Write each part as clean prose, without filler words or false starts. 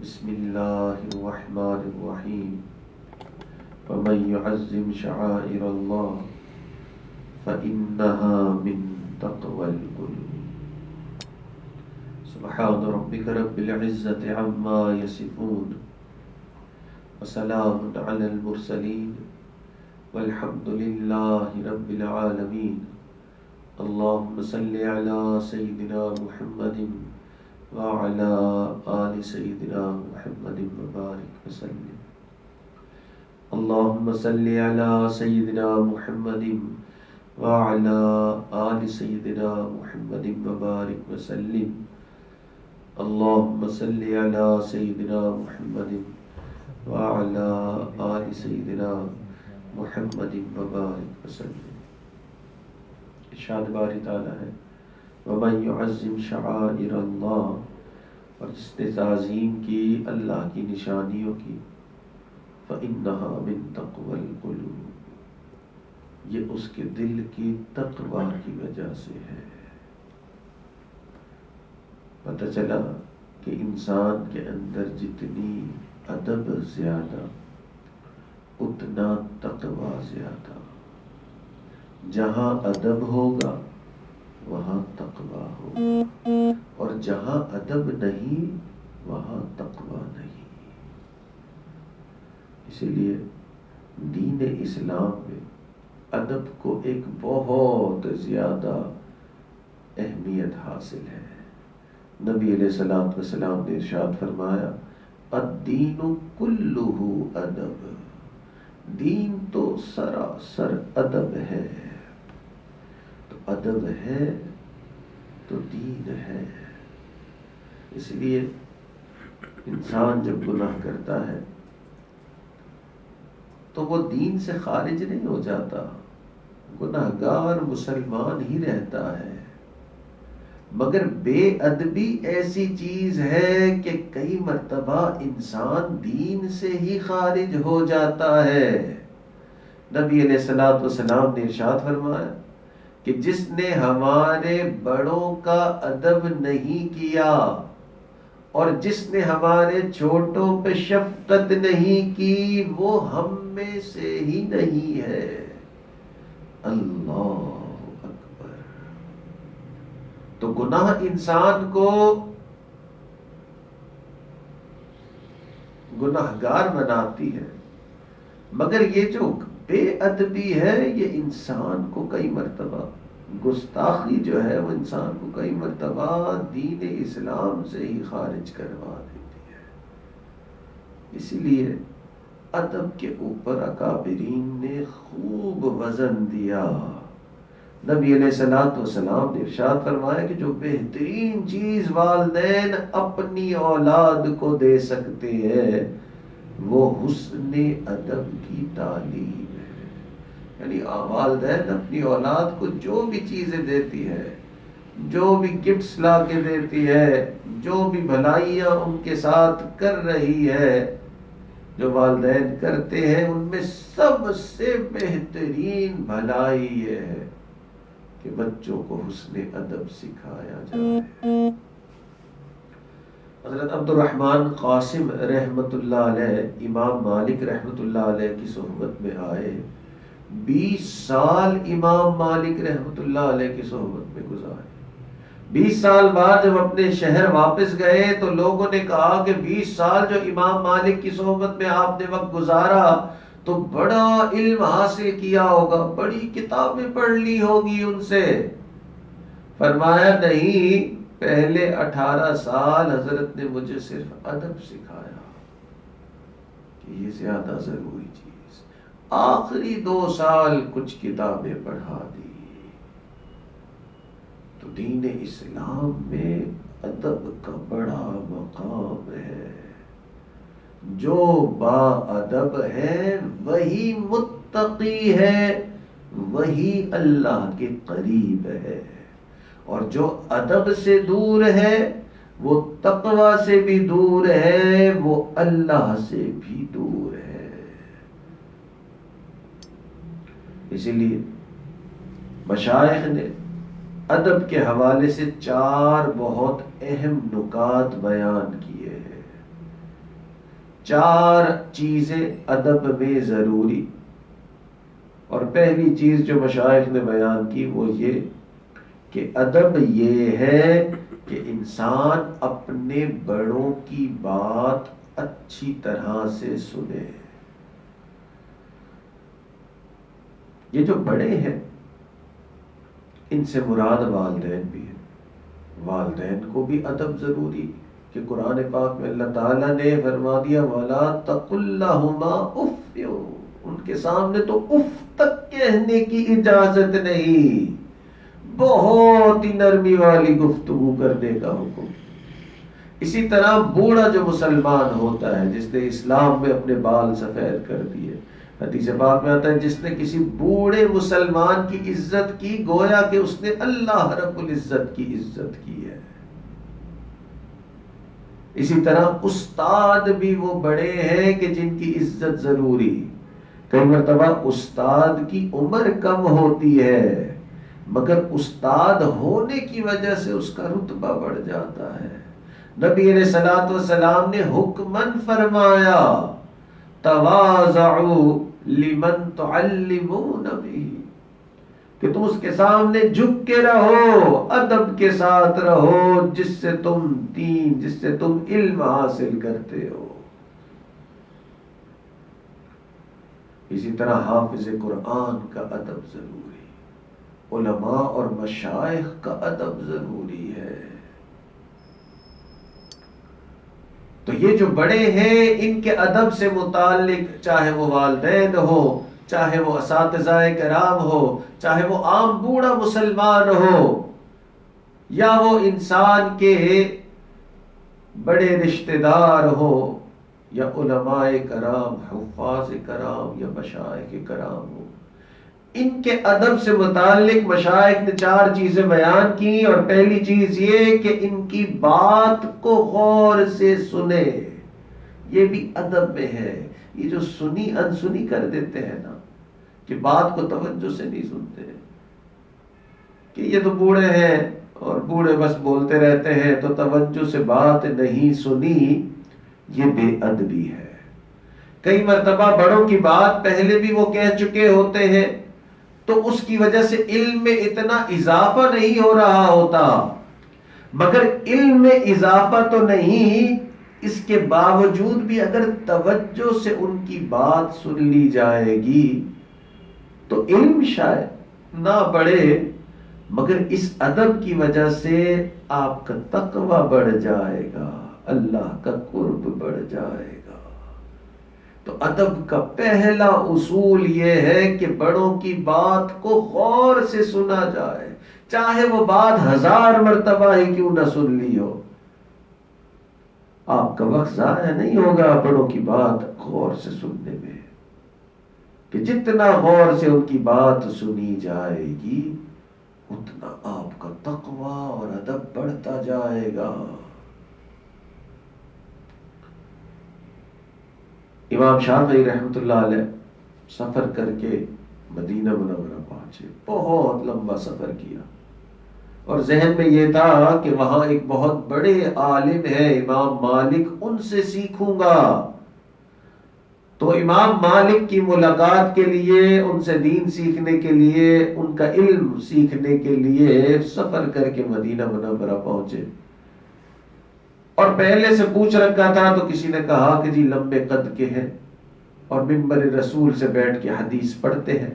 بسم اللہ الرحمن الرحیم ومن يعظم شعائر اللہ فإنها من تقوى القلوب سبحان ربك رب العزة عما يصفون وسلام على المرسلين والحمد لله رب العالمين اللهم صل على سيدنا محمد وعلى آل سيدنا محمد وبارك وسلم اللهم صل على سيدنا محمد وعلى آل سيدنا محمد وبارك وسلم اللهم صل على سيدنا محمد وعلى آل سيدنا محمد وبارك وسلم. ارشاد باری تعالیٰ ہے وَمَن يُعَظِّمْ شَعَائِرَ اللَّهِ، اور جس نے تعظیم کی اللہ کی نشانیوں کی فَإِنَّهَا مِن تَقْوَى الْقُلُوبِ، یہ اس کے دل کی تقوی کی وجہ سے ہے. پتہ چلا کہ انسان کے اندر جتنی ادب زیادہ اتنا تقوی زیادہ. جہاں ادب ہوگا وہاں تقوی ہوگا، اور جہاں ادب نہیں وہاں تقوی نہیں. اسی لیے دین اسلام میں ادب کو ایک بہت زیادہ اہمیت حاصل ہے. نبی علیہ الصلوۃ والسلام نے ارشاد فرمایا الدین کلہ ادب، دین تو سراسر ادب ہے. تو ادب ہے تو دین ہے. اس لیے انسان جب گناہ کرتا ہے تو وہ دین سے خارج نہیں ہو جاتا، گناہگار مسلمان ہی رہتا ہے. مگر بے ادبی ایسی چیز ہے کہ کئی مرتبہ انسان دین سے ہی خارج ہو جاتا ہے. نبی علیہ الصلوۃ والسلام نے ارشاد فرمایا کہ جس نے ہمارے بڑوں کا ادب نہیں کیا اور جس نے ہمارے چھوٹوں پہ شفقت نہیں کی وہ ہم میں سے ہی نہیں ہے. اللہ اکبر. تو گناہ انسان کو گناہگار بناتی ہے، مگر یہ جو بے ادبی ہے یہ انسان کو کئی مرتبہ، گستاخی جو ہے وہ انسان کو کئی مرتبہ دین اسلام سے ہی خارج کروا دیتی ہے. اسی لیے ادب کے اوپر اکابرین نے خوب وزن دیا. نبی علیہ الصلوۃ والسلام نے ارشاد فرمایا کہ جو بہترین چیز والدین اپنی اولاد کو دے سکتے ہیں وہ حسن ادب کی تعلیم ہے. یعنی والدین اپنی اولاد کو جو بھی چیزیں دیتی ہے، جو بھی گفٹس لا کے دیتی ہے، جو بھی بھلائیاں ان کے ساتھ کر رہی ہے، جو والدین کرتے ہیں ان میں سب سے بہترین بھلائی یہ ہے کہ بچوں کو حسن ادب سکھایا جائے. حضرت عبد الرحمن قاسم رحمت اللہ علیہ امام مالک رحمت اللہ علیہ کی صحبت میں آئے. 20 سال امام مالک رحمت اللہ علیہ کی صحبت میں گزارے. 20 سال بعد جب اپنے شہر واپس گئے تو لوگوں نے کہا کہ 20 سال جو امام مالک کی صحبت میں آپ نے وقت گزارا تو بڑا علم حاصل کیا ہوگا، بڑی کتابیں پڑھ لی ہوگی ان سے. فرمایا نہیں، پہلے 18 سال حضرت نے مجھے صرف ادب سکھایا کہ یہ زیادہ ضروری چیز. آخری 2 سال کچھ کتابیں پڑھا دی. تو دین اسلام میں ادب کا بڑا مقام ہے. جو با ادب ہے وہی متقی ہے، وہی اللہ کے قریب ہے. اور جو ادب سے دور ہے وہ تقوی سے بھی دور ہے، وہ اللہ سے بھی دور ہے. اسی لیے مشائخ نے ادب کے حوالے سے 4 بہت اہم نکات بیان کیے ہیں. 4 چیزیں ادب میں ضروری، اور پہلی چیز جو مشائخ نے بیان کی وہ یہ کہ ادب یہ ہے کہ انسان اپنے بڑوں کی بات اچھی طرح سے سنے۔ یہ جو بڑے ہیں ان سے مراد والدین بھی ہیں، والدین کو بھی ادب ضروری، کہ قرآن پاک میں اللہ تعالیٰ نے فرما دیا وَلَا تَقُلْ لَهُمَا اُفٍّ، ان کے سامنے تو اف تک کہنے کی اجازت نہیں، بہت ہی نرمی والی گفتگو کرنے کا حکم۔ اسی طرح بوڑھا جو مسلمان ہوتا ہے جس نے اسلام میں اپنے بال سفید کر دیے، حدیث پاک میں آتا ہے جس نے کسی بوڑھے مسلمان کی عزت کی گویا کہ اس نے اللہ رب العزت کی عزت کی ہے۔ اسی طرح استاد بھی وہ بڑے ہیں کہ جن کی عزت ضروری، کئی مرتبہ استاد کی عمر کم ہوتی ہے مگر استاد ہونے کی وجہ سے اس کا رتبہ بڑھ جاتا ہے۔ نبی علیہ الصلوۃ والسلام نے حکمن فرمایا تواضعوا لمن تعلمون به، کہ تم اس کے سامنے جھک کے رہو، ادب کے ساتھ رہو جس سے تم دین، جس سے تم علم حاصل کرتے ہو۔ اسی طرح حافظ قرآن کا ادب ضروری، علماء اور مشائخ کا ادب ضروری ہے۔ تو یہ جو بڑے ہیں ان کے ادب سے متعلق، چاہے وہ والدین ہو، چاہے وہ اساتذہ کرام ہو، چاہے وہ عام بوڑھا مسلمان ہو، یا وہ انسان کے بڑے رشتہ دار ہو، یا علماء کرام، حفاظ کرام یا مشائخ کرام ہو، ان کے ادب سے متعلق مشائخ نے 4 چیزیں بیان کی، اور پہلی چیز یہ کہ ان کی بات کو غور سے سنے۔ یہ بھی ادب میں ہے۔ یہ جو سنی انسنی کر دیتے ہیں نا، کہ بات کو توجہ سے نہیں سنتے، کہ یہ تو بوڑھے ہیں اور بوڑھے بس بولتے رہتے ہیں تو توجہ سے بات نہیں سنی، یہ بے ادبی ہے۔ کئی مرتبہ بڑوں کی بات پہلے بھی وہ کہہ چکے ہوتے ہیں تو اس کی وجہ سے علم میں اتنا اضافہ نہیں ہو رہا ہوتا، مگر علم میں اضافہ تو نہیں، اس کے باوجود بھی اگر توجہ سے ان کی بات سن لی جائے گی تو علم شاید نہ بڑھے، مگر اس ادب کی وجہ سے آپ کا تقوی بڑھ جائے گا، اللہ کا قرب بڑھ جائے گا۔ تو ادب کا پہلا اصول یہ ہے کہ بڑوں کی بات کو غور سے سنا جائے، چاہے وہ بات 1000 مرتبہ ہی کیوں نہ سن لی ہو، آپ کا وقت ضائع نہیں ہوگا بڑوں کی بات غور سے سننے میں، کہ جتنا غور سے ان کی بات سنی جائے گی اتنا آپ کا تقوی اور ادب بڑھتا جائے گا۔ امام شافعی رحمۃ اللہ علیہ سفر کر کے مدینہ منورہ پہنچے، بہت لمبا سفر کیا، اور ذہن میں یہ تھا کہ وہاں ایک بہت بڑے عالم ہے امام مالک، ان سے سیکھوں گا۔ تو امام مالک کی ملاقات کے لیے، ان سے دین سیکھنے کے لیے، ان کا علم سیکھنے کے لیے سفر کر کے مدینہ منورہ پہنچے، اور پہلے سے پوچھ رکھا تھا تو کسی نے کہا کہ جی لمبے قد کے ہیں اور منبر رسول سے بیٹھ کے حدیث پڑھتے ہیں۔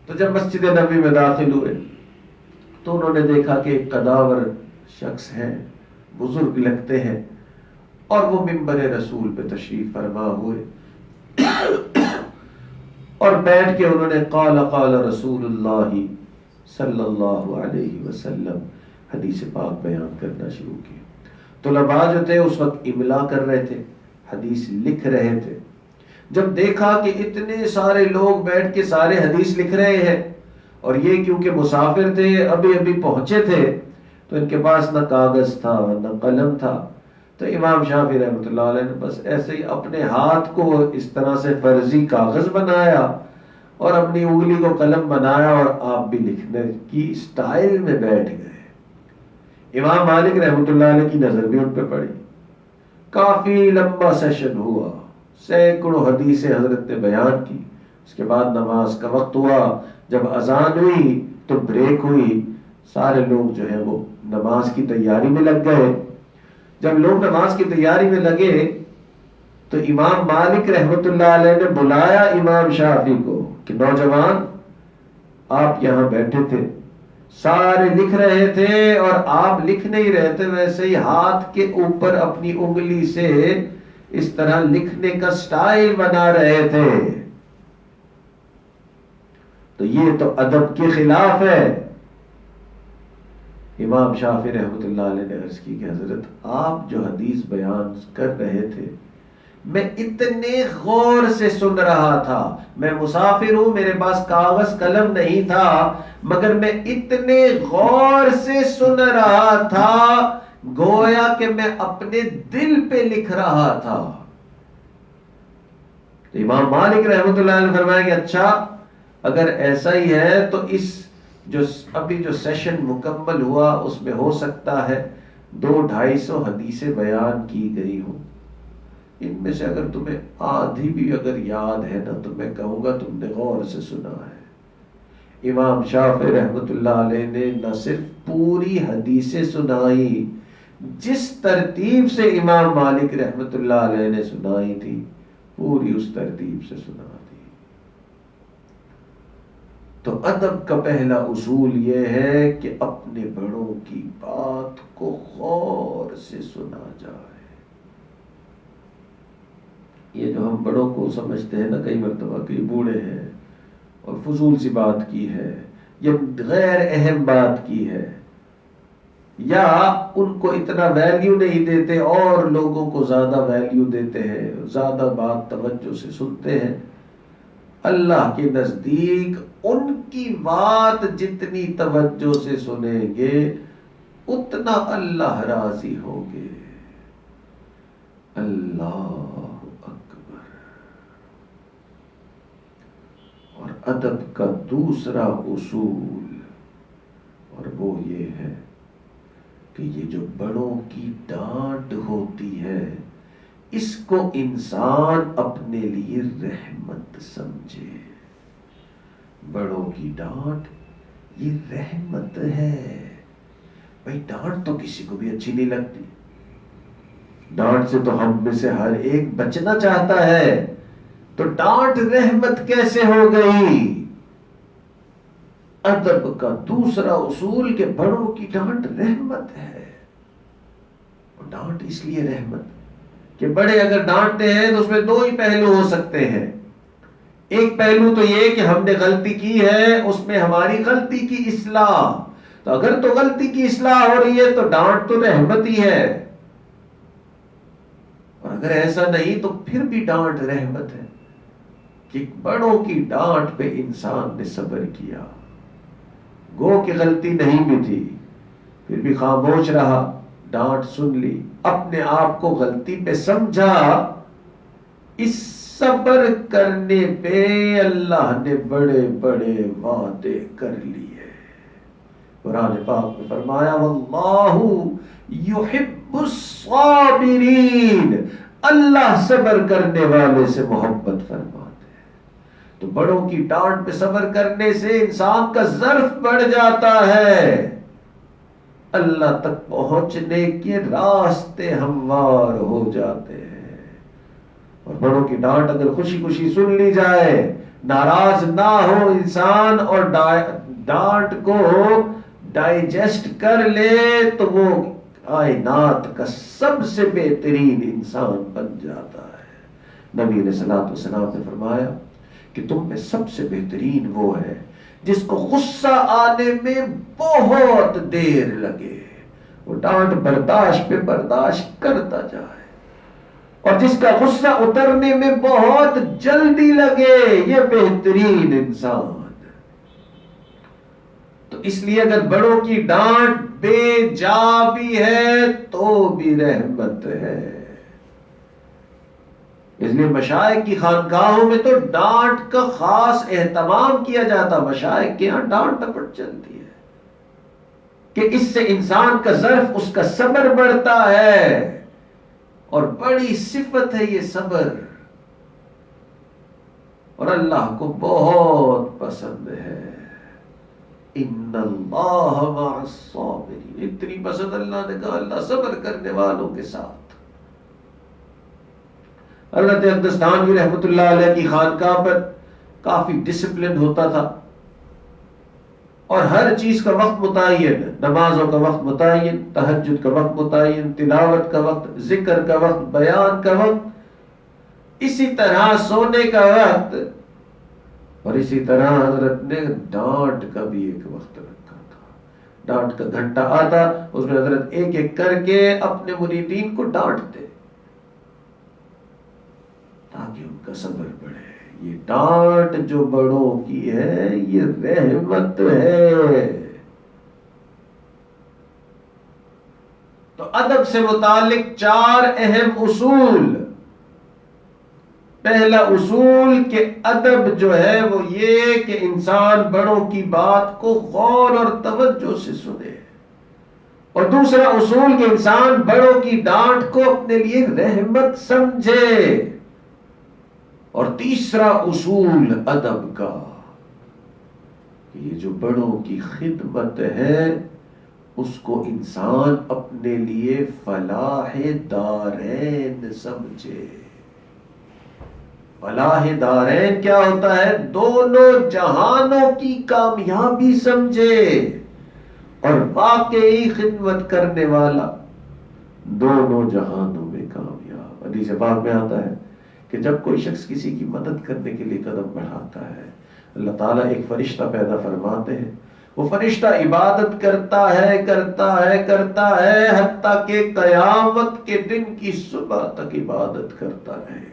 تو جب مسجد نبوی میں داخل ہوئے تو انہوں نے دیکھا کہ ایک قداور شخص ہیں، بزرگ لگتے ہیں، اور وہ منبر رسول پہ تشریف فرما ہوئے، اور بیٹھ کے انہوں نے قال قال رسول اللہ صلی اللہ علیہ وسلم حدیث پاک بیان کرنا شروع کی۔ طلباء جو تھے اس وقت املا کر رہے تھے، حدیث لکھ رہے تھے۔ جب دیکھا کہ اتنے سارے لوگ بیٹھ کے سارے حدیث لکھ رہے ہیں، اور یہ کیونکہ مسافر تھے، ابھی ابھی پہنچے تھے، تو ان کے پاس نہ کاغذ تھا نہ قلم تھا، تو امام شافعی رحمۃ اللہ علیہ نے بس ایسے ہی اپنے ہاتھ کو اس طرح سے فرضی کاغذ بنایا اور اپنی انگلی کو قلم بنایا، اور آپ بھی لکھنے کی سٹائل میں بیٹھ گئے۔ امام مالک رحمۃ اللہ علیہ کی نظر بھی ان پہ پڑی، کافی لمبا سیشن ہوا، سینکڑوں حدیثیں حضرت نے بیان کی. اس کے بعد نماز کا وقت ہوا، جب اذان ہوئی تو بریک ہوئی، سارے لوگ جو ہے وہ نماز کی تیاری میں لگ گئے. جب لوگ نماز کی تیاری میں لگے تو امام مالک رحمت اللہ علیہ نے بلایا امام شافعی کو کہ نوجوان آپ یہاں بیٹھے تھے، سارے لکھ رہے تھے اور آپ لکھ نہیں رہے تھے، ویسے ہی ہاتھ کے اوپر اپنی انگلی سے اس طرح لکھنے کا سٹائل بنا رہے تھے، تو یہ تو ادب کے خلاف ہے. امام شافعی رحمۃ اللہ علیہ نے عرض کی کہ حضرت آپ جو حدیث بیان کر رہے تھے میں اتنے غور سے سن رہا تھا، میں مسافر ہوں، میرے پاس کاغذ قلم نہیں تھا، مگر میں اتنے غور سے سن رہا تھا گویا کہ میں اپنے دل پہ لکھ رہا تھا. تو امام مالک رحمۃ اللہ علیہ نے فرمایا کہ اچھا اگر ایسا ہی ہے تو اس ابھی جو سیشن مکمل ہوا اس میں ہو سکتا ہے 200-250 حدیثیں بیان کی گئی ہوں، ان میں سے اگر تمہیں آدھی بھی اگر یاد ہے نا تو میں کہوں گا تم نے غور سے سنا ہے. امام شافعی رحمۃ اللہ علیہ نے نہ صرف پوری حدیثیں سنائی، جس ترتیب سے امام مالک رحمۃ اللہ علیہ نے سنائی تھی پوری اس ترتیب سے سنا دی. تو ادب کا پہلا اصول یہ ہے کہ اپنے بڑوں کی بات کو غور سے سنا جائے. یہ جو ہم بڑوں کو سمجھتے ہیں نا کئی مرتبہ کہ بوڑھے ہیں اور فضول سی بات کی ہے یا غیر اہم بات کی ہے یا ان کو اتنا ویلیو نہیں دیتے اور لوگوں کو زیادہ ویلیو دیتے ہیں، زیادہ بات توجہ سے سنتے ہیں، اللہ کے نزدیک ان کی بات جتنی توجہ سے سنیں گے اتنا اللہ راضی ہوں گے. اللہ اکبر. اور ادب کا دوسرا اصول اور وہ یہ ہے کہ یہ جو بڑوں کی ڈانٹ ہوتی ہے اس کو انسان اپنے لیے رحمت سمجھے. بڑوں کی ڈانٹ یہ رحمت ہے. بھائی ڈانٹ تو کسی کو بھی اچھی نہیں لگتی، ڈانٹ سے تو ہم میں سے ہر ایک بچنا چاہتا ہے، تو ڈانٹ رحمت کیسے ہو گئی؟ ادب کا دوسرا اصول کہ بڑوں کی ڈانٹ رحمت ہے. اور ڈانٹ اس لیے رحمت کہ بڑے اگر ڈانٹتے ہیں تو اس میں 2 ہی پہلو ہو سکتے ہیں. ایک پہلو تو یہ کہ ہم نے غلطی کی ہے، اس میں ہماری غلطی کی اصلاح، تو اگر تو غلطی کی اصلاح ہو رہی ہے تو ڈانٹ تو رحمت ہی ہے. اور اگر ایسا نہیں تو پھر بھی ڈانٹ رحمت ہے کہ بڑوں کی ڈانٹ پہ انسان نے صبر کیا، گو کہ غلطی نہیں بھی تھی پھر بھی خاموش رہا، ڈانٹ سن لی، اپنے آپ کو غلطی پہ سمجھا. اس صبر کرنے پہ اللہ نے بڑے بڑے وعدے کر لیے. قرآن پاک میں فرمایا واللہ یحب الصابرین، اللہ صبر کرنے والے سے محبت فرماتے ہیں. تو بڑوں کی ڈانٹ پہ صبر کرنے سے انسان کا ظرف بڑھ جاتا ہے، اللہ تک پہنچنے کے راستے ہموار ہو جاتے ہیں. اور بڑوں کی ڈانٹ اگر خوشی خوشی سن لی جائے، ناراض نہ ہو انسان اور ڈانٹ کو ڈائجسٹ کر لے تو وہ کائنات کا سب سے بہترین انسان بن جاتا ہے. نبی علیہ الصلوۃ والسلام نے فرمایا کہ تم میں سب سے بہترین وہ ہے جس کو غصہ آنے میں بہت دیر لگے، وہ ڈانٹ برداشت پہ برداشت کرتا جائے، اور جس کا غصہ اترنے میں بہت جلدی لگے، یہ بہترین انسان. تو اس لیے اگر بڑوں کی ڈانٹ بے جا بھی ہے تو بھی رحمت ہے. اس لیے مشائخ کی خانقاہوں میں تو ڈانٹ کا خاص اہتمام کیا جاتا. مشائخ کے یہاں ڈانٹ ٹپٹ چلتی ہے کہ اس سے انسان کا ظرف، اس کا صبر بڑھتا ہے اور بڑی صفت ہے یہ صبر، اور اللہ کو بہت پسند ہے۔ ان اللہ مع الصابرین، اتنی پسند اللہ نے کہا اللہ صبر کرنے والوں کے ساتھ۔ حضرت اقدس تھانوی رحمۃ اللہ علیہ کی خانقاہ پر کافی ڈسپلن ہوتا تھا، اور ہر چیز کا وقت متعین، نمازوں کا وقت متعین، تہجد کا وقت متعین، تلاوت کا وقت، ذکر کا وقت، بیان کا وقت، اسی طرح سونے کا وقت، اور اسی طرح حضرت نے ڈانٹ کا بھی ایک وقت رکھا تھا۔ ڈانٹ کا گھنٹہ آتا، اس میں حضرت ایک ایک کر کے اپنے مریدین کو ڈانٹتے تاکہ ان کا صبر بڑھے۔ یہ ڈانٹ جو بڑوں کی ہے یہ رحمت ہے۔ تو ادب سے متعلق 4 اہم اصول۔ پہلا اصول کہ ادب جو ہے وہ یہ کہ انسان بڑوں کی بات کو غور اور توجہ سے سنے، اور دوسرا اصول کہ انسان بڑوں کی ڈانٹ کو اپنے لیے رحمت سمجھے، اور تیسرا اصول ادب کا کہ یہ جو بڑوں کی خدمت ہے اس کو انسان اپنے لیے فلاح دارین سمجھے۔ فلاح دارین کیا ہوتا ہے؟ دونوں جہانوں کی کامیابی سمجھے، اور واقعی خدمت کرنے والا دونوں جہانوں میں کامیاب۔ حدیث پاک میں آتا ہے کہ جب کوئی شخص کسی کی مدد کرنے کے لیے قدم بڑھاتا ہے، اللہ تعالیٰ ایک فرشتہ پیدا فرماتے ہیں، وہ فرشتہ عبادت کرتا ہے حتیٰ کہ قیامت کے دن کی صبح تک عبادت کرتا رہے گا،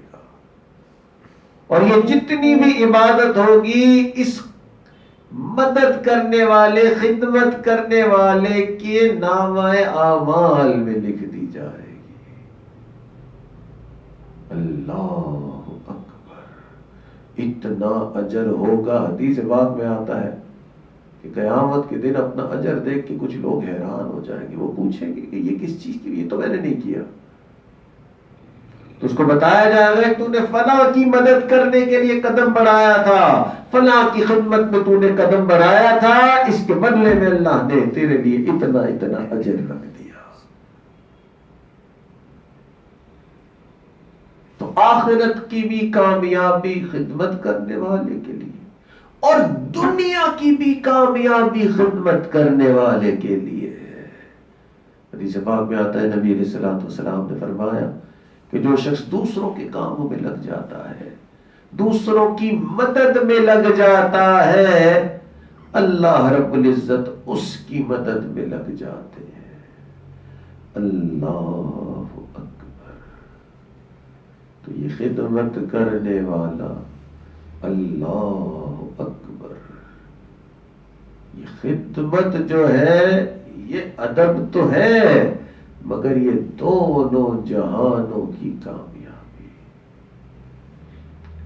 اور یہ جتنی بھی عبادت ہوگی اس مدد کرنے والے، خدمت کرنے والے کے نامہ اعمال میں لکھ دی جائے گی۔ اللہ اکبر، اتنا اجر ہوگا۔ حدیث پاک میں آتا ہے کہ قیامت کے دن اپنا اجر دیکھ کے کچھ لوگ حیران ہو جائیں گے، وہ پوچھیں گے کہ یہ کس چیز کی، یہ تو میں نے نہیں کیا۔ تو اس کو بتایا جائے گا کہ تو نے فلاں کی مدد کرنے کے لیے قدم بڑھایا تھا، فلاں کی خدمت میں تو نے قدم بڑھایا تھا، اس کے بدلے میں اللہ نے تیرے لیے اتنا اتنا اجر رکھ دیا۔ تو آخرت کی بھی کامیابی خدمت کرنے والے کے لیے، اور دنیا کی بھی کامیابی خدمت کرنے والے کے لیے۔ حدیث پاک میں آتا ہے، نبی علیہ الصلوۃ والسلام نے فرمایا کہ جو شخص دوسروں کے کاموں میں لگ جاتا ہے، دوسروں کی مدد میں لگ جاتا ہے، اللہ رب العزت اس کی مدد میں لگ جاتے ہیں۔ اللہ اکبر۔ تو یہ خدمت کرنے والا، اللہ اکبر، یہ خدمت جو ہے یہ ادب تو ہے، مگر یہ دونوں جہانوں کی کامیابی۔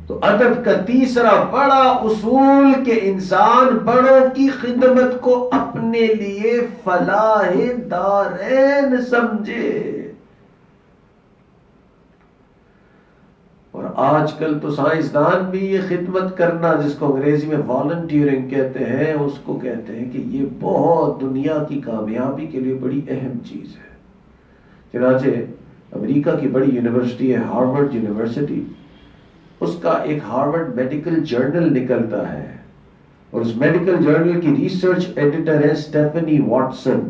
تو ادب کا تیسرا بڑا اصول کہ انسان بڑوں کی خدمت کو اپنے لیے فلاح دارین سمجھے۔ اور آج کل تو سائنسدان بھی یہ خدمت کرنا، جس کو انگریزی میں والنٹیئرنگ کہتے ہیں، اس کو کہتے ہیں کہ یہ بہت دنیا کی کامیابی کے لیے بڑی اہم چیز ہے۔ چنانچہ امریکہ کی بڑی یونیورسٹی ہے ہارورڈ یونیورسٹی، اس کا ایک ہارورڈ میڈیکل جرنل نکلتا ہے، اور اس میڈیکل جرنل کی ریسرچ ایڈیٹر ہے سٹیفنی واٹسن۔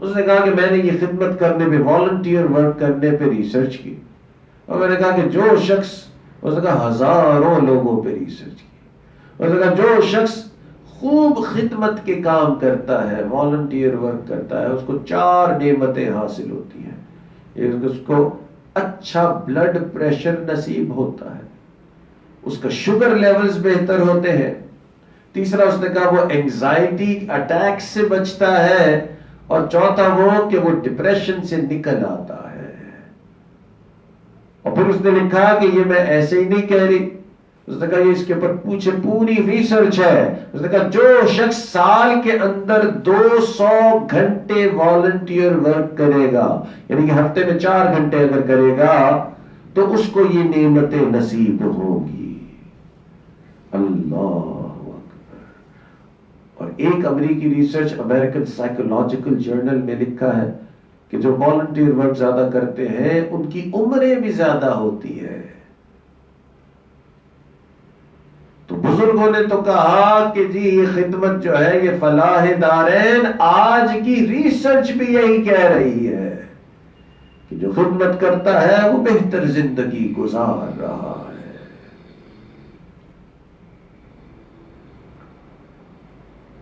اس نے کہا کہ میں نے یہ خدمت کرنے پہ، والنٹیئر ورک کرنے پہ ریسرچ کی، اور میں نے کہا کہ جو شخص، اس نے کہا ہزاروں لوگوں پہ ریسرچ کی، اس نے کہا جو شخص خوب خدمت کے کام کرتا ہے، والنٹیئر ورک کرتا ہے، اس کو 4 نعمتیں حاصل ہوتی ہیں۔ اس کو اچھا بلڈ پریشر نصیب ہوتا ہے، اس کا شوگر لیولز بہتر ہوتے ہیں، تیسرا اس نے کہا وہ اینگزائٹی اٹیک سے بچتا ہے، اور چوتھا وہ کہ وہ ڈپریشن سے نکل آتا ہے۔ اور پھر اس نے لکھا کہ یہ میں ایسے ہی نہیں کہہ رہی، اس نے کہا یہ اس کے اوپر پوری ریسرچ ہے. اس نے کہا جو شخص سال کے اندر 200 گھنٹے والنٹیئر ورک کرے گا، یعنی کہ ہفتے میں 4 گھنٹے اگر کرے گا تو اس کو یہ نعمتیں نصیب ہوگی. اللہ اکبر. اور ایک امریکی ریسرچ امریکن سائیکولوجیکل جرنل میں لکھا ہے کہ جو والنٹیئر ورک زیادہ کرتے ہیں ان کی عمریں بھی زیادہ ہوتی ہے. تو بزرگوں نے تو کہا کہ جی یہ خدمت جو ہے یہ فلاح دارین، آج کی ریسرچ بھی یہی کہہ رہی ہے کہ جو خدمت کرتا ہے وہ بہتر زندگی گزار رہا ہے.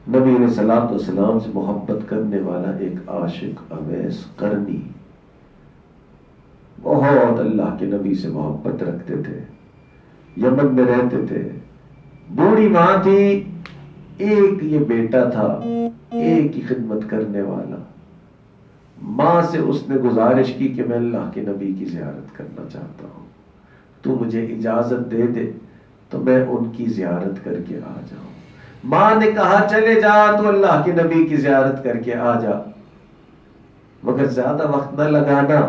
نبی علیہ الصلوۃ والسلام سے محبت کرنے والا ایک عاشق اویس قرنی بہت اللہ کے نبی سے محبت رکھتے تھے، یمن میں رہتے تھے. بوڑھی ماں تھی، ایک یہ بیٹا تھا، ایک ہی خدمت کرنے والا. ماں سے اس نے گزارش کی کہ میں اللہ کے نبی کی زیارت کرنا چاہتا ہوں، تو مجھے اجازت دے دے تو میں ان کی زیارت کر کے آ جاؤں. ماں نے کہا چلے جا، تو اللہ کے نبی کی زیارت کر کے آ جا، مگر زیادہ وقت نہ لگانا،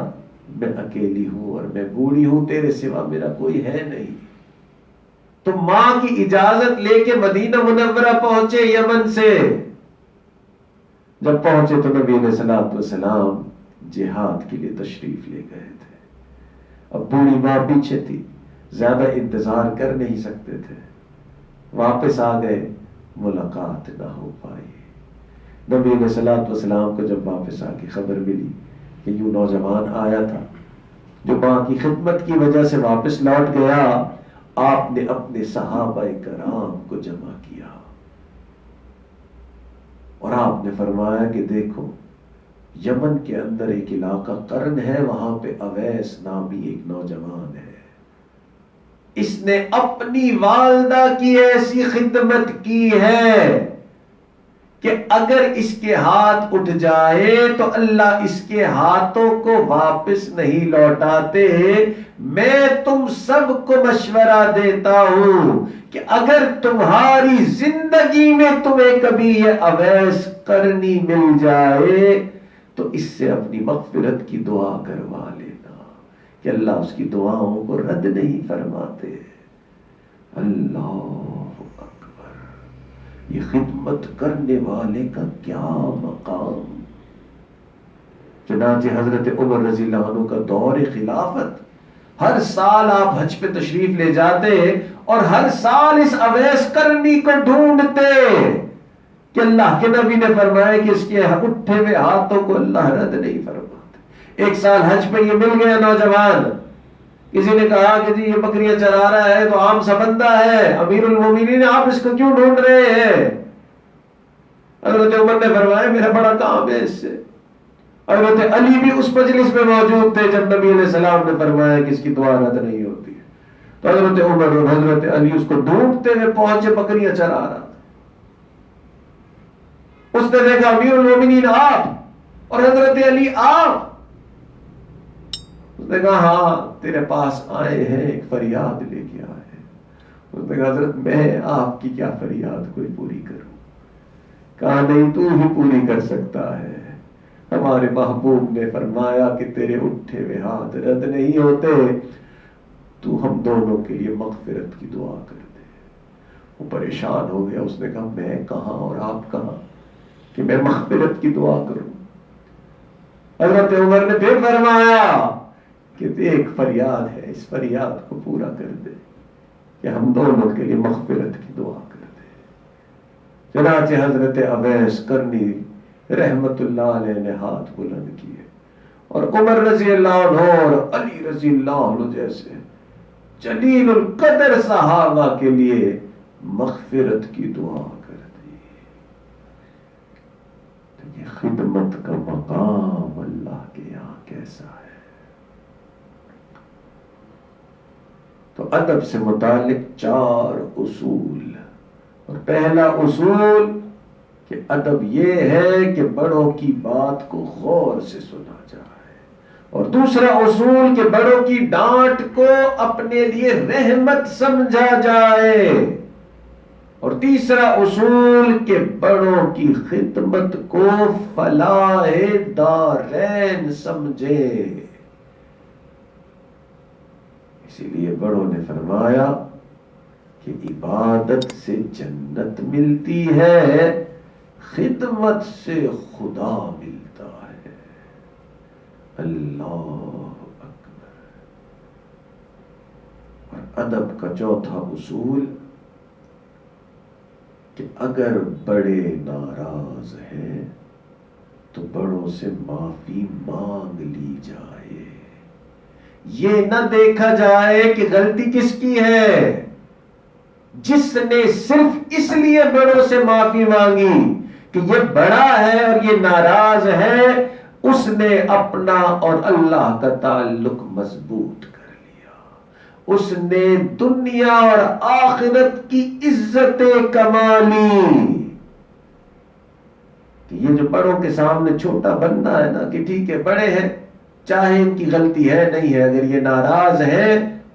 میں اکیلی ہوں اور میں بوڑھی ہوں، تیرے سوا میرا کوئی ہے نہیں. تو ماں کی اجازت لے کے مدینہ منورہ پہنچے یمن سے. جب پہنچے تو نبی علیہ الصلوۃ والسلام جہاد کے لیے تشریف لے گئے تھے. اب بوڑھی ماں پیچھے تھی، زیادہ انتظار کر نہیں سکتے تھے. واپس آ گئے، ملاقات نہ ہو پائی. نبی علیہ الصلوۃ والسلام کو جب واپس آ کے خبر ملی کہ یوں نوجوان آیا تھا جو ماں کی خدمت کی وجہ سے واپس لوٹ گیا، آپ نے اپنے صحابہ کرام کو جمع کیا اور آپ نے فرمایا کہ دیکھو یمن کے اندر ایک علاقہ قرن ہے، وہاں پہ اویس نامی ایک نوجوان ہے. اس نے اپنی والدہ کی ایسی خدمت کی ہے کہ اگر اس کے ہاتھ اٹھ جائے تو اللہ اس کے ہاتھوں کو واپس نہیں لوٹاتے. میں تم سب کو مشورہ دیتا ہوں کہ اگر تمہاری زندگی میں تمہیں کبھی یہ اویس قرنی مل جائے تو اس سے اپنی مغفرت کی دعا کروا لینا کہ اللہ اس کی دعاؤں کو رد نہیں فرماتے. اللہ یہ خدمت کرنے والے کا کیا مقام. چنانچہ حضرت عمر رضی اللہ عنہ کا دور خلافت، ہر سال آپ حج پہ تشریف لے جاتے اور ہر سال اس اویس قرنی کو ڈھونڈتے کہ اللہ کے نبی نے فرمایا کہ اس کے اٹھے ہوئے ہاتھوں کو اللہ رد نہیں فرماتے. ایک سال حج پہ یہ مل گیا نوجوان، کسی نے کہا کہ جی یہ بکریاں چرا رہا ہے تو عام سا بندہ ہے، امیر المومنین آپ اس کو کیوں ڈھونڈ رہے ہیں؟ حضرت عمر نے فرمایا میرا بڑا کام ہے اس سے. حضرت علی بھی اس مجلس میں موجود تھے جب نبی علیہ السلام نے فرمایا کہ اس کی دعا رد نہیں ہوتی. تو حضرت عمر اور حضرت علی اس کو ڈھونڈتے ہوئے پہنچے، بکریاں چرا رہا تھا. اس نے دیکھا امیر المومنین آپ اور حضرت علی آپ. اس نے کہا ہاں تیرے پاس آئے ہیں، ایک فریاد لے کے آئے ہیں. اس نے کہا حضرت میں آپ کی کیا فریاد کوئی پوری کروں؟ کہا نہیں تو ہی پوری کر سکتا ہے. ہمارے محبوب نے فرمایا کہ تیرے اٹھے ہوئے ہاتھ رد نہیں ہوتے، تو ہم دونوں کے لیے مغفرت کی دعا کر دے. وہ پریشان ہو گیا. اس نے کہا میں کہاں اور آپ کہاں کہ میں مغفرت کی دعا کروں؟ حضرت عمر نے پھر فرمایا کہ ایک فریاد ہے، اس فریاد کو پورا کر دے کہ ہم دونوں کے لیے مغفرت کی دعا کر دے. چنانچہ حضرت اویس قرنی رحمت اللہ علیہ نے ہاتھ بلند کیے اور عمر رضی اللہ عنہ اور علی رضی اللہ عنہ جیسے جلیل القدر صحابہ کے لیے مغفرت کی دعا کر دی. یہ خدمت کا مقام اللہ کے یہاں کیسا ہے. تو ادب سے متعلق 4 اصول، اور پہلا اصول کہ ادب یہ ہے کہ بڑوں کی بات کو غور سے سنا جائے، اور دوسرا اصول کہ بڑوں کی ڈانٹ کو اپنے لیے رحمت سمجھا جائے، اور تیسرا اصول کہ بڑوں کی خدمت کو فلاح دارین سمجھے۔ اسی لیے بڑوں نے فرمایا کہ عبادت سے جنت ملتی ہے، خدمت سے خدا ملتا ہے۔ اللہ اکبر۔ اور ادب کا چوتھا اصول کہ اگر بڑے ناراض ہیں تو بڑوں سے معافی مانگ لی جائے، یہ نہ دیکھا جائے کہ غلطی کس کی ہے۔ جس نے صرف اس لیے بڑوں سے معافی مانگی کہ یہ بڑا ہے اور یہ ناراض ہے، اس نے اپنا اور اللہ کا تعلق مضبوط کر لیا، اس نے دنیا اور آخرت کی عزتیں کما لی۔ کہ یہ جو بڑوں کے سامنے چھوٹا بننا ہے نا کہ ٹھیک ہے بڑے ہیں، چاہے ان کی غلطی ہے نہیں ہے، اگر یہ ناراض ہے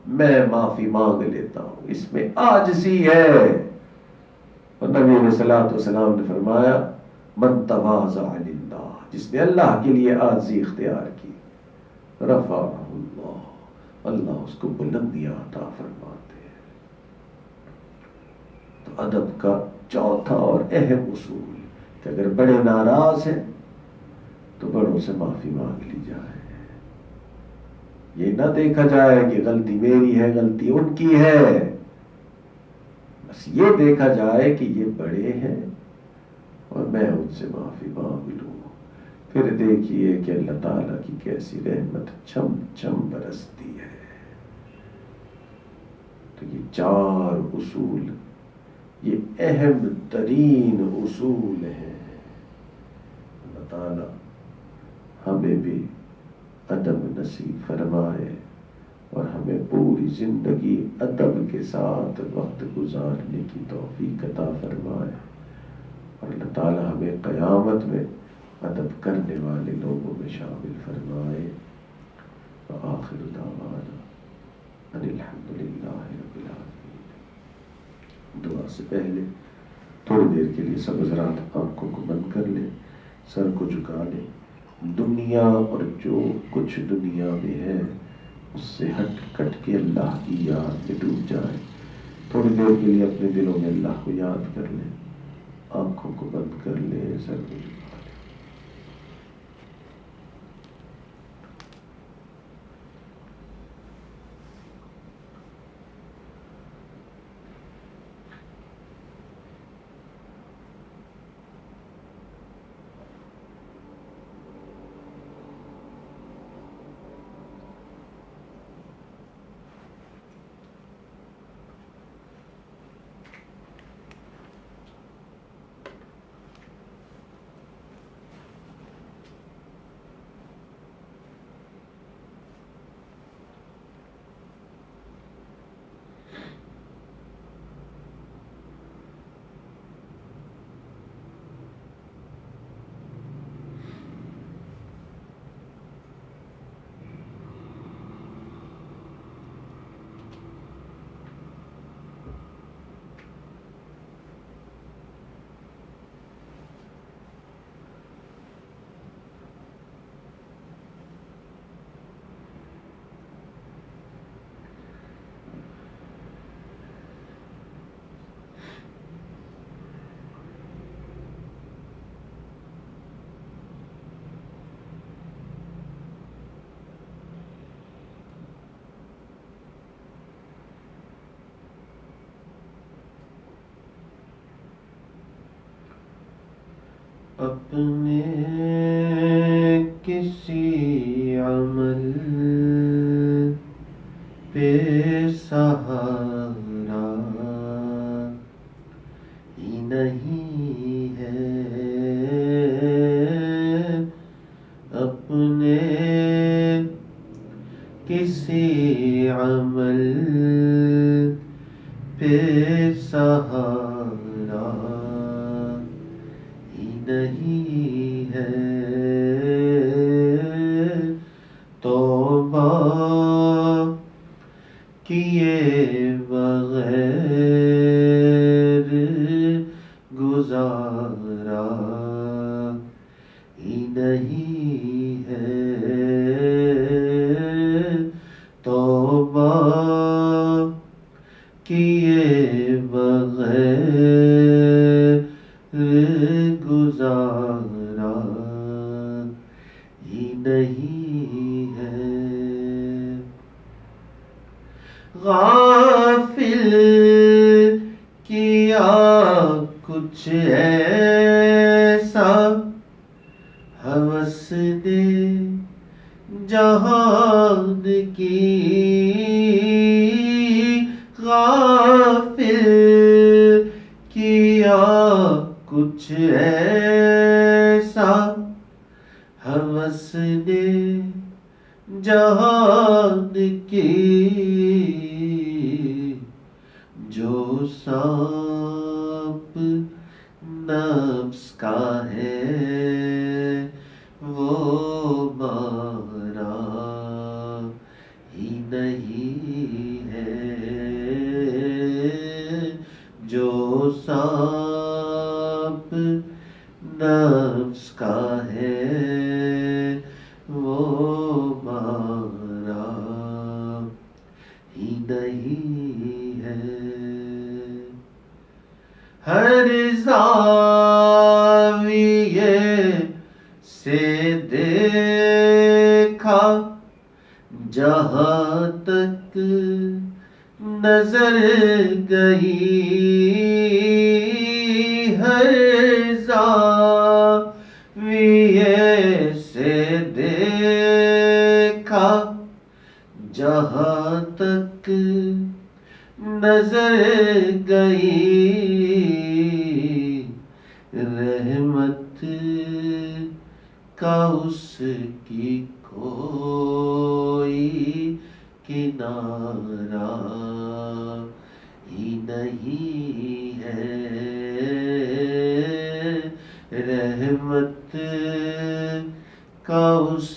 میں معافی مانگ لیتا ہوں، اس میں عاجزی ہے۔ اور نبی علیہ الصلوۃ والسلام نے فرمایا من تواضع للہ، جس نے اللہ کے لیے عاجزی اختیار کی، رفعہ اللہ، اللہ اس کو بلندیاں عطا فرماتے ہیں۔ تو ادب کا چوتھا اور اہم اصول کہ اگر بڑے ناراض ہیں تو بڑوں سے معافی مانگ لی جائے، یہ نہ دیکھا جائے کہ غلطی میری ہے غلطی ان کی ہے، بس یہ دیکھا جائے کہ یہ بڑے ہیں اور میں ان سے معافی مانگ لوں۔ پھر دیکھیے کہ اللہ تعالیٰ کی کیسی رحمت چھم چھم برستی ہے۔ تو یہ چار اصول یہ اہم ترین اصول ہیں۔ اللہ تعالیٰ ہمیں بھی ادب نصیب فرمائے اور ہمیں پوری زندگی ادب کے ساتھ وقت گزارنے کی توفیق عطا فرمائے، اور اللہ تعالی ہمیں قیامت میں ادب کرنے والے لوگوں میں شامل فرمائے۔ وآخر دعوانا ان الحمد للہ رب العالمین۔ دعا سے پہلے تھوڑی دیر کے لیے سب حضرات آنکھوں کو بند کر لیں، سر کو جھکا لیں۔ دنیا اور جو کچھ دنیا میں ہے اس سے ہٹ کٹ کے اللہ کی یاد میں ڈوب جائیں۔ تھوڑی دیر کے لیے اپنے دلوں میں اللہ کو یاد کر لیں، آنکھوں کو بند کر لیں، سر کو جھکا لیں۔ اپنے کسی عمل پہ سہارا ہی نہیں ہے، اپنے کسی عمل پہ سہارا نہیں ہے، تو توبہ کیے بغیر گزارا ہی نہیں ہے، توبہ کیے بغیر گزارا ہی نہیں ہے، غافل کیا کچھ ایسا ہوس نے جہان کی، غافل کیا کچھ ایسا ہوس نے جہان کی، جو سانپ نفس کا ہے وہ مارا ہی نہیں ہے، جو سانپ نفس کا ہے وہ مارا ہی نہیں ہے، ہر زاویے سے دیکھا جہاں تک نظر گئی، ہر زاویے سے دیکھا جہاں تک نظر گئی، رحمت کا اس کی کوئی کنارہ ہی نہیں ہے، رحمت کا اس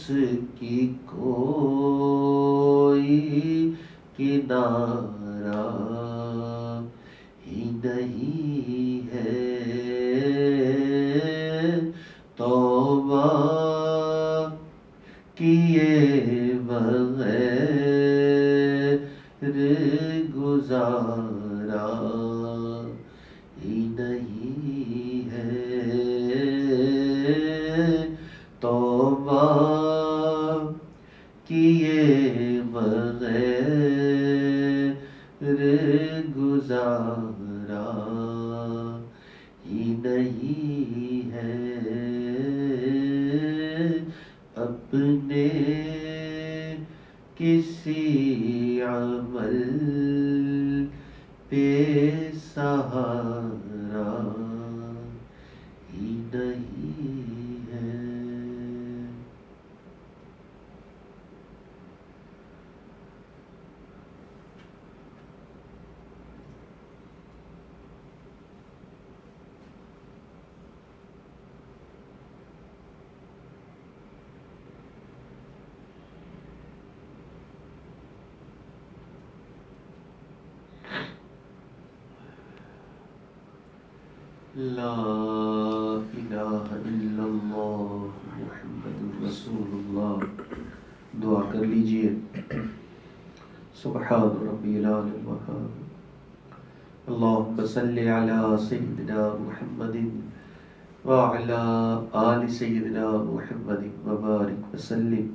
کی کوئی کنارہ ہی نہیں ہے، توبہ کیے بغیر گزارا ہی نہیں ہے، توبہ کیے بغیر گزارا ہی نہیں ہے، اپنے کسی عمل پہ سہارا ہی نہیں ہے۔ لا الہ الا اللہ محمد رسول اللہ۔ دعا کر لیجئے۔ سبحان ربی العلی الوہاب، اللہم صلی علی سیدنا محمد وعلی آل سیدنا محمد وبارک وسلم۔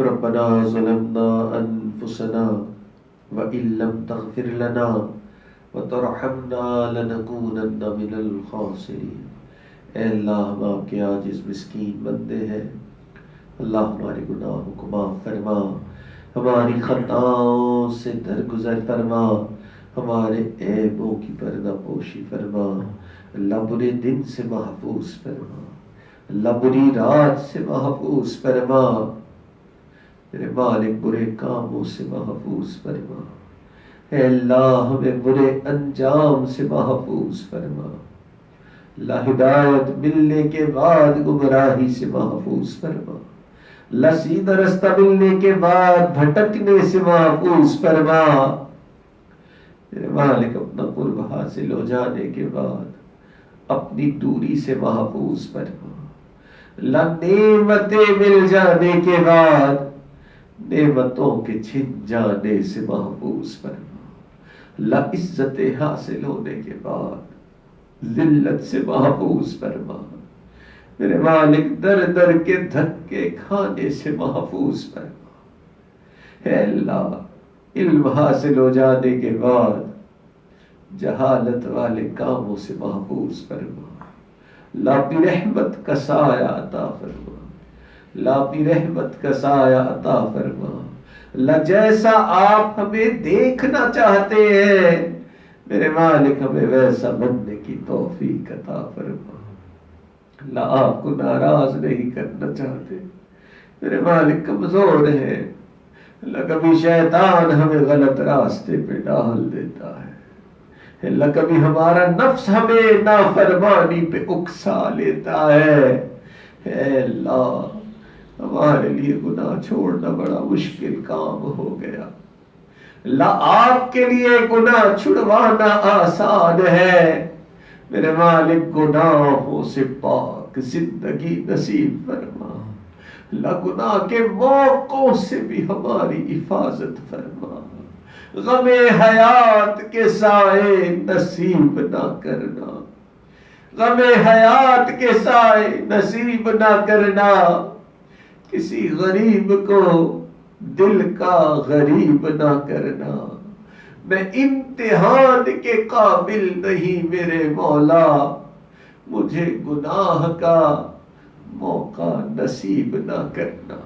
ربنا ظلمنا انفسنا وإن لم تغفر لنا وترحمنا لنکونن من الخاسرین۔ اے اللہ، ہم آپ کے عاجز مسکین بندے ہیں، اللہ ہمارے گناہوں کو معاف فرما، ہماری خطاؤں سے درگزر فرما، ہمارے عیبوں کی پردہ پوشی فرما، اللہ برے دن سے محفوظ فرما، اللہ بری رات سے محفوظ فرما، میرے مالک برے کاموں سے محفوظ فرما، اے اللہ ہمیں برے انجام سے محفوظ فرما، اللہ ہدایت ملنے کے بعد گمراہی سے محفوظ فرما، سیدھا رستہ ملنے کے بعد بھٹکنے سے محفوظ فرما میرے مالک، اپنا قرب حاصل ہو جانے کے بعد اپنی دوری سے محفوظ فرما نعمتیں مل جانے کے بعد نعمتوں کے چھن جانے سے محفوظ فرما عزتیں حاصل ہونے کے بعد ذلت سے محفوظ فرما میرے مالک، در در کے دھکے کھانے سے محفوظ فرما اے اللہ، علم حاصل ہو جانے کے بعد جہالت والے کاموں سے محفوظ فرما اپنی رحمت کا سایہ عطا فرما اپنی رحمت کا سایہ عطا فرما جیسا آپ ہمیں دیکھنا چاہتے ہیں میرے مالک، ہمیں ویسا بننے کی توفیق عطا فرما آپ کو ناراض نہیں کرنا چاہتے میرے مالک، کمزور ہے کبھی شیطان ہمیں غلط راستے پہ ڈال دیتا ہے اللہ، کبھی ہمارا نفس ہمیں نافرمانی پہ اکسا لیتا ہے اے اللہ، ہمارے لیے گناہ چھوڑنا بڑا مشکل کام ہو گیا اللہ، آپ کے لیے گناہ چھڑوانا آسان ہے میرے مالک، گناہوں سے پاک زندگی نصیب فرما اللہ، گناہ کے موقعوں سے بھی ہماری حفاظت فرما غم حیات کے سائے نصیب نہ کرنا غم حیات کے سائے نصیب نہ کرنا کسی غریب کو دل کا غریب نہ کرنا میں امتحان کے قابل نہیں میرے مولا، مجھے گناہ کا موقع نصیب نہ کرنا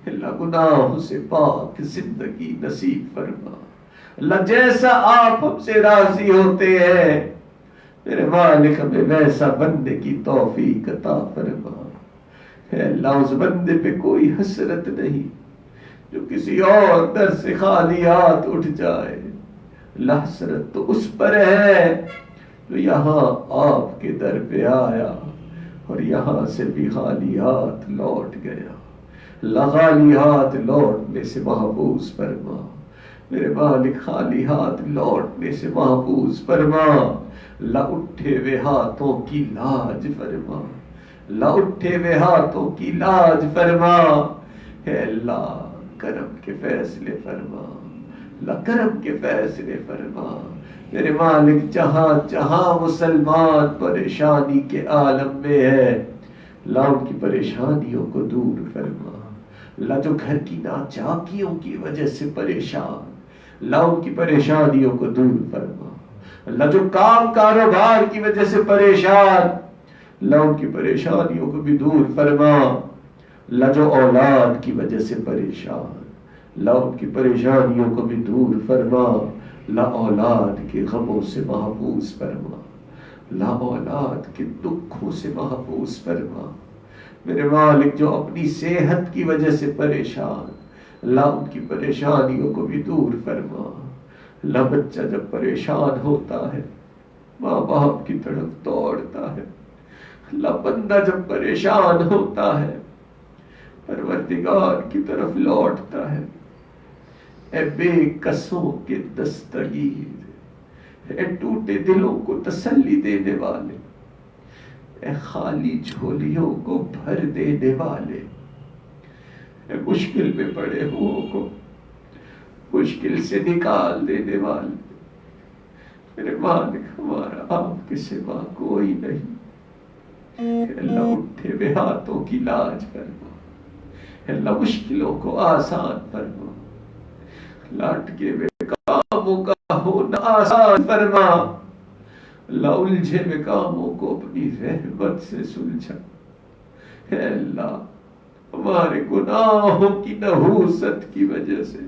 اللہ، گناہوں سے پاک زندگی نصیب فرما اللہ، جیسا آپ ہم سے راضی ہوتے ہیں میرے مالک، ہمیں ویسا بندے کی توفیق عطا فرما اے اللہ، اس بندے پہ کوئی حسرت نہیں جو کسی اور در سے خالی ہاتھ اٹھ جائے اللہ، حسرت تو اس پر ہے جو یہاں آپ کے در پہ آیا اور یہاں سے بھی خالی ہاتھ لوٹ گیا خالی ہاتھ لوٹنے سے محفوظ فرما میرے مالک، خالی ہاتھ لوٹنے سے محفوظ فرما اٹھے ہوئے ہاتھوں کی لاج فرما اٹھے ہوئے ہاتھوں کی لاج فرما اے اللہ، کرم کے فیصلے فرما کرم کے فیصلے فرما میرے مالک، جہاں جہاں مسلمان پریشانی کے عالم میں ہے ان کی پریشانیوں کو دور فرما جو گھر کی ناچاکیوں کی وجہ سے پریشان ان کی پریشانیوں کو دور فرما جو کام کاروبار کی وجہ سے پریشان ان کی پریشانیوں کو بھی دور فرما جو اولاد کی وجہ سے پریشان ان کی پریشانیوں کو بھی دور فرما اولاد کے غموں سے محفوظ فرما اولاد کے دکھوں سے محفوظ فرما میرے مالک، جو اپنی صحت کی وجہ سے پریشان ان کی پریشانیوں کو بھی دور فرما بچہ جب پریشان ہوتا ہے ماں باپ کی طرف دوڑتا ہے بندہ جب پریشان ہوتا ہے پروردگار کی طرف لوٹتا ہے اے بے کسوں کے دستگیر، اے ٹوٹے دلوں کو تسلی دینے والے، اے خالی جھولیوں کو بھر دینے والے، اے مشکل میں پڑے ہوں کو مشکل سے نکال دینے والے میرے مالک، ہمارا آپ کے سوا کوئی نہیں اے اللہ، اٹھے ہوئے ہاتھوں کی لاج فرما اے اللہ، مشکلوں کو آسان فرما لٹکے ہوئے کاموں کا ہونا آسان فرما الجھے ہوئے کاموں کو اپنی رحمت سے سلجھا اے اللہ، ہمارے گناہوں کی نحوست کی وجہ سے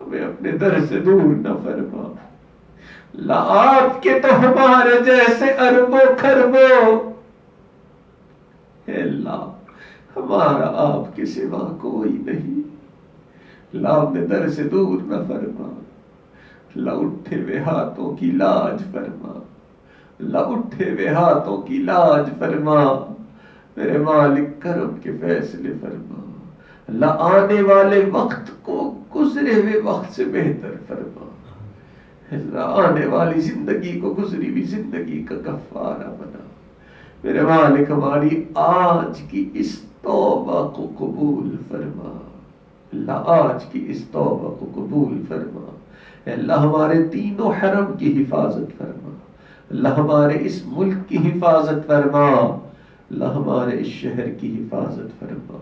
ہمیں اپنے در سے دور نہ فرما آپ کے تو ہمارے جیسے اربوں خربوں اے اللہ، ہمارا آپ کے سوا کوئی نہیں اپنے در سے دور نہ فرما اٹھے ہوئے ہاتھوں کی لاج فرما اٹھے ہوئے ہاتھوں کی لاج فرما میرے مالک کرم کے فیصلے فرما، اللہ آنے والے وقت کو گزرے ہوئے وقت سے بہتر فرما، اللہ آنے والی زندگی کو گزری ہوئی زندگی کا کفارہ بنا۔ میرے مالک ہماری آج کی اس توبہ کو قبول فرما، اللہ آج کی اس توبہ کو قبول فرما، اللہ ہمارے تینوں حرم کی حفاظت فرما، اللہ ہمارے اس ملک کی حفاظت فرما، اللہ ہمارے اس شہر کی حفاظت فرما۔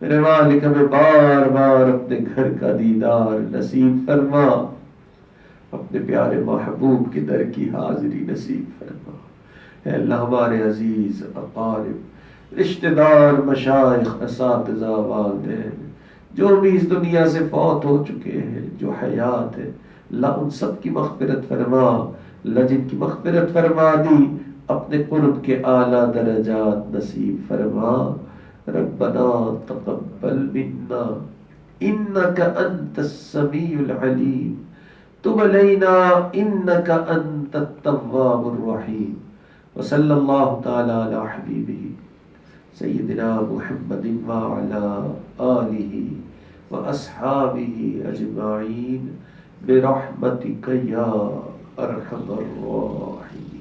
میرے مالک ہمیں بار بار اپنے گھر کا دیدار نصیب فرما، اپنے پیارے محبوب کے در کی حاضری نصیب فرما۔ اے اللہ ہمارے عزیز اقارب، رشتہ دار، مشائخ، اساتذہ، والدین جو بھی اس دنیا سے فوت ہو چکے ہیں، جو حیات ہے، اللہ ان سب کی مغفرت فرما، اللہ جن کی مغفرت فرما دی اپنے قرب کے اعلیٰ درجات نصیب فرما۔ ربنا تقبل منا انك انت السميع العليم تب علينا انك انت التواب الرحيم وصلى الله تعالى على حبيبه سيدنا محمد وعلى آله وأصحابه أجمعين برحمتك يا أرحم الراحمين۔